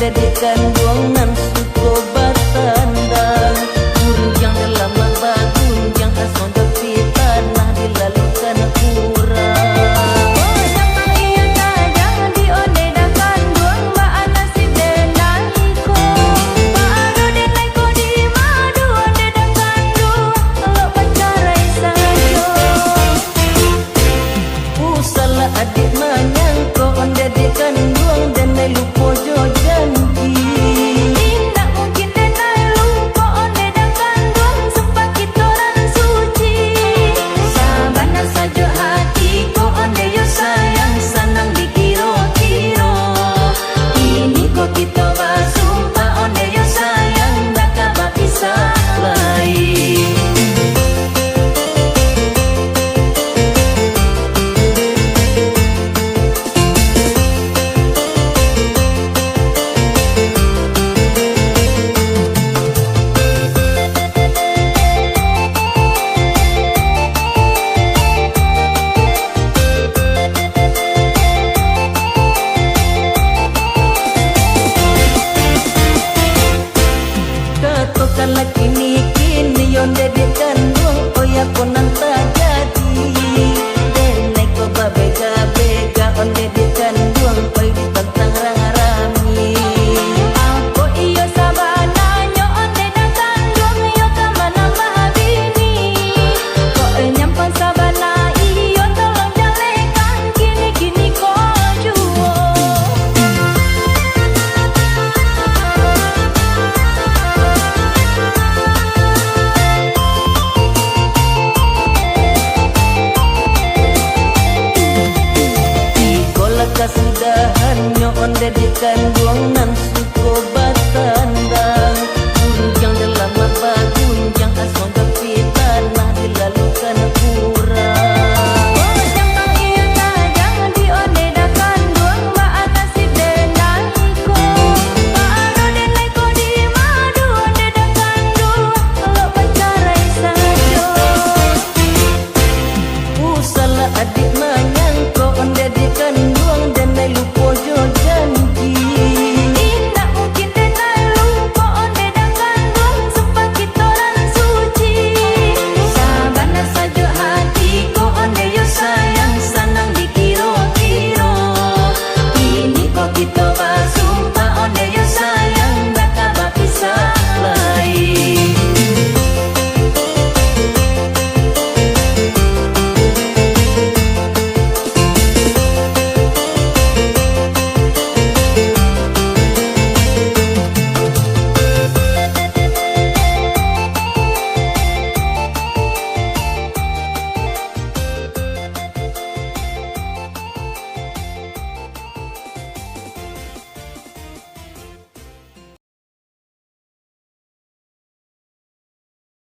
onde dikan buangan suko batandang gunjang dalam mamba gunjang ason depitan lah dilalukan kurang oh siapa iya tajang di onde dakan buang baan nasib denaiko baru denaiko di madu onde dakan duang kalau pacarai sajo usala adik manyangko onde dikan buang denai lupo jo janji indak mungkin denai lupo onde dakan buang sumpah kitoran suci sabana saja hatiku onde yo sayang sanang dikiro-kiro ini kok kita basumpah onde yo sayang dak kabar bisa lain katokanlah kini onde dikan buang oh ya konan tak jadi denai ko babega-bega onde dikan buang koi ditentang rami aku iyo sabana nyo onde dakan buang yo kamana mahabini ko nyampan sabana iyo tolong jalekan kini ko juo kasudahan nyo onde dikan buang